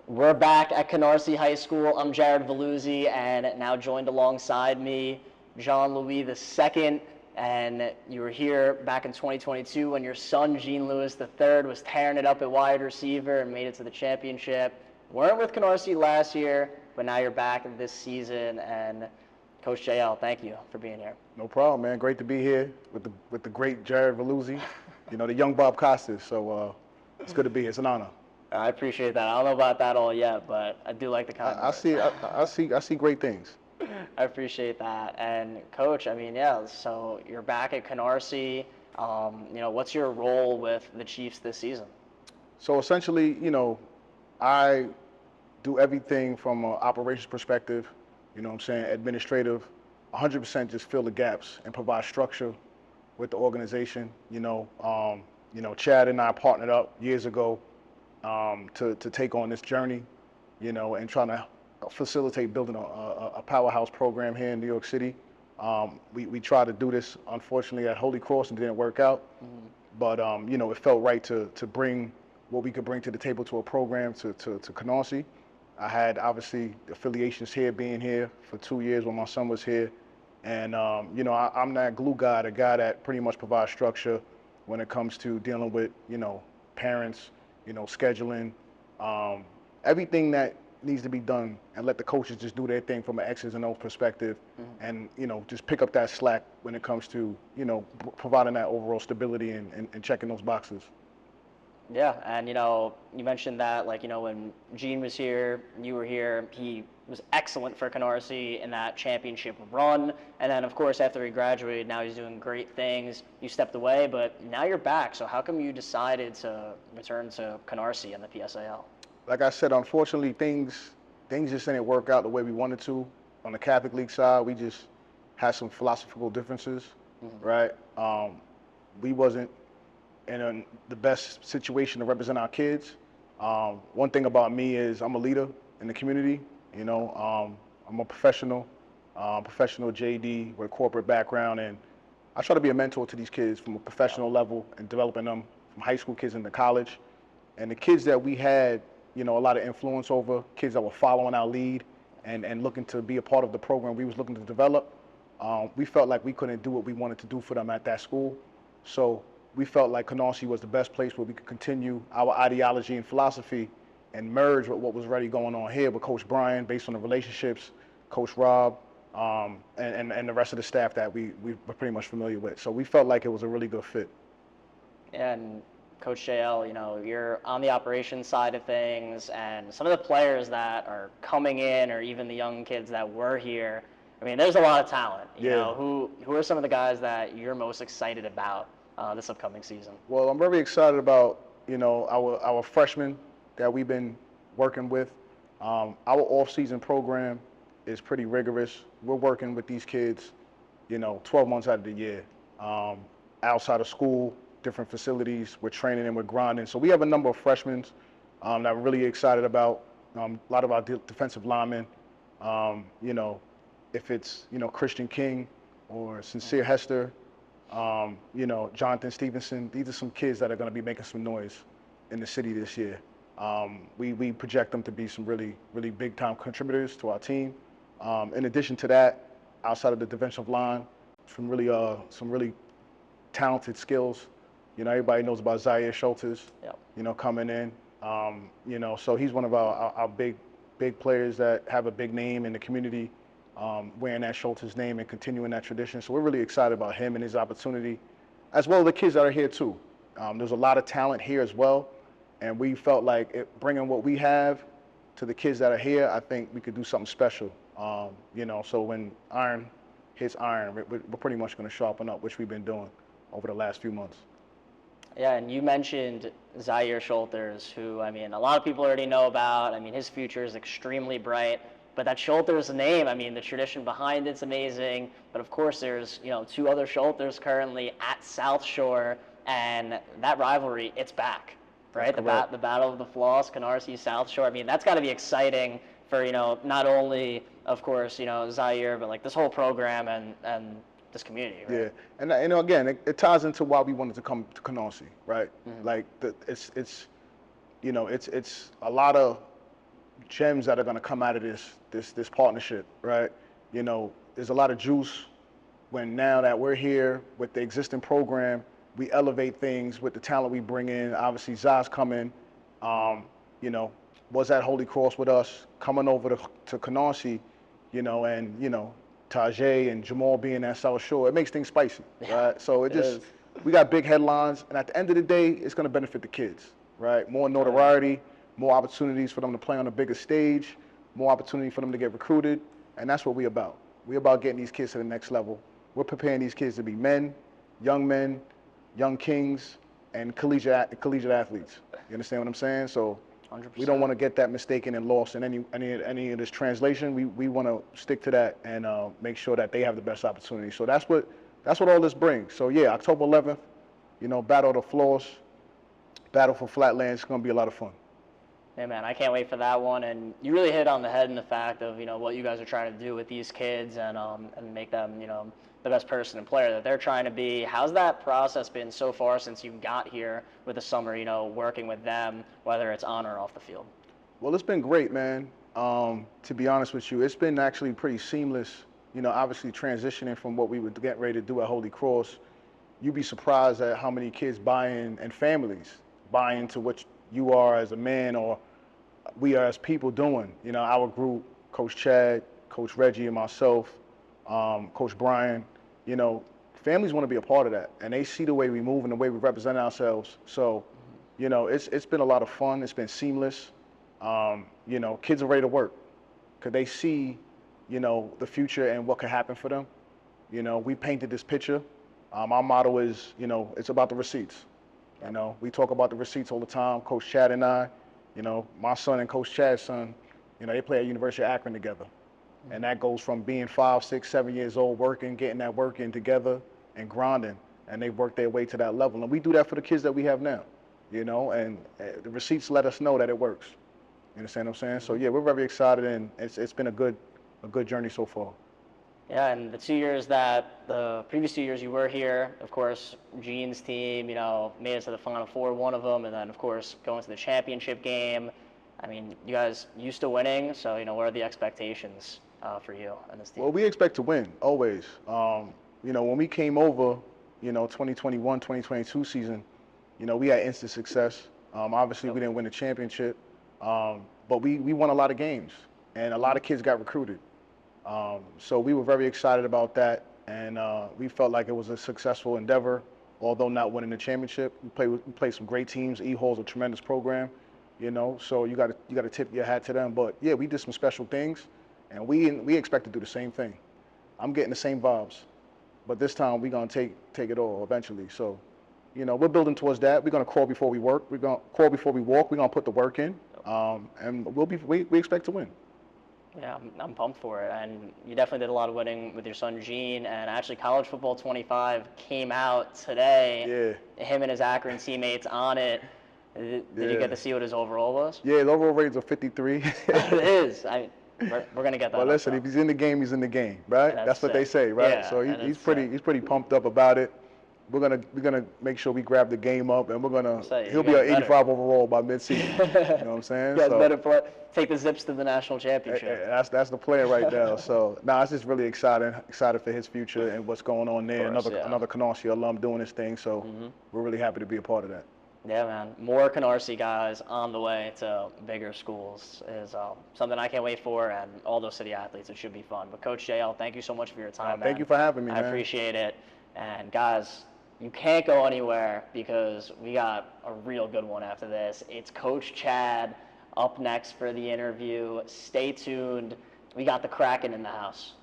We're back at Canarsie High School. I'm Jared Veluzzi, and now joined alongside me, Jean-Louis II. And you were here back in 2022 when your son, Jean-Louis III, was tearing it up at wide receiver and made it to the championship. Weren't with Canarsie last year, but now you're back this season. And Coach JL, thank you for being here. No problem, man. Great to be here with the great Jared Veluzzi, the young Bob Costas. So it's good to be here. It's an honor. I appreciate that. I don't know about that all yet, but I do like the kind. I see great things. I appreciate that. And Coach, so you're back at Canarsie. What's your role with the Chiefs this season? So essentially, I do everything from an operations perspective, administrative, 100% just fill the gaps and provide structure with the organization. Chad and I partnered up years ago to take on this journey, and trying to facilitate building a powerhouse program here in New York City. We tried to do this, unfortunately, at Holy Cross and didn't work out. Mm-hmm. But, it felt right to bring what we could bring to the table to a program to Canarsie. I had, obviously, affiliations here, being here for 2 years when my son was here. And, I'm that glue guy, the guy that pretty much provides structure when it comes to dealing with, parents, scheduling, everything that needs to be done, and let the coaches just do their thing from an X's and O's perspective. Mm-hmm. And, just pick up that slack when it comes to, providing that overall stability and checking those boxes. Yeah, and you mentioned that, when Gene was here, you were here, he was excellent for Canarsie in that championship run. And then, of course, after he graduated, now he's doing great things. You stepped away, but now you're back. So how come you decided to return to Canarsie and the PSAL? Like I said, unfortunately, things just didn't work out the way we wanted to. On the Catholic League side, we just had some philosophical differences, mm-hmm. right? We wasn't in the best situation to represent our kids. One thing about me is I'm a leader in the community. I'm a professional JD with a corporate background, and I try to be a mentor to these kids from a professional level and developing them from high school kids into college. And the kids that we had, a lot of influence over, kids that were following our lead and looking to be a part of the program we was looking to develop, we felt like we couldn't do what we wanted to do for them at that school. So we felt like Canarsie was the best place where we could continue our ideology and philosophy and merge with what was already going on here with Coach Brian, based on the relationships, Coach Rob, and the rest of the staff that we were pretty much familiar with. So we felt like it was a really good fit. And Coach JL, you're on the operations side of things, and some of the players that are coming in, or even the young kids that were here, there's a lot of talent. Who are some of the guys that you're most excited about this upcoming season? Well, I'm very excited about, our freshmen that we've been working with. Our off-season program is pretty rigorous. We're working with these kids, 12 months out of the year, outside of school, different facilities. We're training and we're grinding. So we have a number of freshmen that we're really excited about. A lot of our defensive linemen, if it's, Christian King or Sincere Hester, Jonathan Stevenson, these are some kids that are going to be making some noise in the city this year. We project them to be some really, really big-time contributors to our team. In addition to that, outside of the defensive line, some really talented skills. Everybody knows about Zaire Schultz, yep. Coming in. So he's one of our big players that have a big name in the community, wearing that Schultz name and continuing that tradition. So we're really excited about him and his opportunity, as well as the kids that are here too. There's a lot of talent here as well, and we felt like bringing what we have to the kids that are here, I think we could do something special. So when iron hits iron, we're pretty much going to sharpen up, which we've been doing over the last few months. Yeah, and you mentioned Zaire Schultz, who, a lot of people already know about. His future is extremely bright. But that Schultz name, the tradition behind it's amazing. But of course, there's, 2 other Schultz currently at South Shore, and that rivalry, it's back, right? The Battle of the Floss, Canarsie, South Shore. That's got to be exciting for, not only, of course, Zaire, but like this whole program and this community, right? Yeah, and again, it ties into why we wanted to come to Canarsie, right? Mm-hmm. Like it's a lot of gems that are going to come out of this partnership, right? You know, there's a lot of juice when now that we're here with the existing program, we elevate things with the talent we bring in. Obviously, Zaz coming, you know, was at Holy Cross with us, coming over to Canarsie, you know, and, you know, Tajay and Jamal being at South Shore. It makes things spicy, right? So it just, we got big headlines, and at the end of the day, it's going to benefit the kids, right? More notoriety, more opportunities for them to play on a bigger stage, more opportunity for them to get recruited, and that's what we're about. We're about getting these kids to the next level. We're preparing these kids to be men, young kings, and collegiate athletes. You understand what I'm saying? So 100%. we don't want to get that mistaken and lost in any of this translation. We want to stick to that and make sure that they have the best opportunity. So that's what all this brings. So yeah, October 11th, you know, Battle of the Floors, Battle for Flatlands. It's going to be a lot of fun. Yeah, man, I can't wait for that one. And you really hit on the head in the fact of, you know, what you guys are trying to do with these kids and make them, you know, the best person and player that they're trying to be. How's that process been so far since you got here with the summer, you know, working with them, whether it's on or off the field? Well, it's been great, man. To be honest with you, it's been actually pretty seamless. You know, obviously transitioning from what we were getting ready to do at Holy Cross, you'd be surprised at how many kids buy in and families buy into what you are as a man or we are as people doing. You know, our group, Coach Chad, Coach Reggie, and myself, Coach Brian, you know, families want to be a part of that, and they see the way we move and the way we represent ourselves. So, you know, it's been a lot of fun. It's been seamless. You know, kids are ready to work because they see, you know, the future and what could happen for them. You know, we painted this picture. Our motto is, you know, it's about the receipts. You know, we talk about the receipts all the time. Coach Chad and I, you know, my son and Coach Chad's son, you know, they play at University of Akron together. And that goes from being 5, 6, 7 years old, working, getting that work in together and grinding. And they work their way to that level. And we do that for the kids that we have now, you know, and the receipts let us know that it works. You understand what I'm saying? So, yeah, we're very excited, and it's been a good journey so far. Yeah, and the previous 2 years you were here, of course, Gene's team, you know, made it to the Final Four, one of them, and then, of course, going to the championship game. I mean, you guys used to winning, so, you know, what are the expectations for you and this team? Well, we expect to win, always. You know, when we came over, you know, 2021, 2022 season, you know, we had instant success. Obviously, we didn't win the championship, but we won a lot of games, and a lot of kids got recruited. So we were very excited about that, and we felt like it was a successful endeavor, although not winning the championship. We played some great teams. E-Hall's a tremendous program, you know, so you got to tip your hat to them. But, yeah, we did some special things, and we expect to do the same thing. I'm getting the same vibes, but this time we're going to take it all eventually. So, you know, we're building towards that. We're going to crawl before we work. We're going to crawl before we walk. We're going to put the work in, and we expect to win. Yeah, I'm pumped for it. And you definitely did a lot of winning with your son, Gene. And actually, College Football 25 came out today. Yeah. Him and his Akron teammates on it. Did you get to see what his overall was? Yeah, his overall rating's a 53. It is. We're going to get that. Well, listen, if he's in the game, he's in the game, right? That's what they say, right? Yeah, so he's pretty pumped up about it. We're gonna make sure we grab the game up, and he'll be an 85 overall by midseason. You know what I'm saying? You guys better take the Zips to the national championship. That's the plan right now. So it's just really excited for his future and what's going on there. Another Canarsie alum doing his thing. So we're really happy to be a part of that. Yeah, man. More Canarsie guys on the way to bigger schools is something I can't wait for, and all those city athletes. It should be fun. But Coach JL, thank you so much for your time, man. Thank you for having me, I appreciate it. And guys, you can't go anywhere because we got a real good one after this. It's Coach Chad up next for the interview. Stay tuned. We got the Kraken in the house.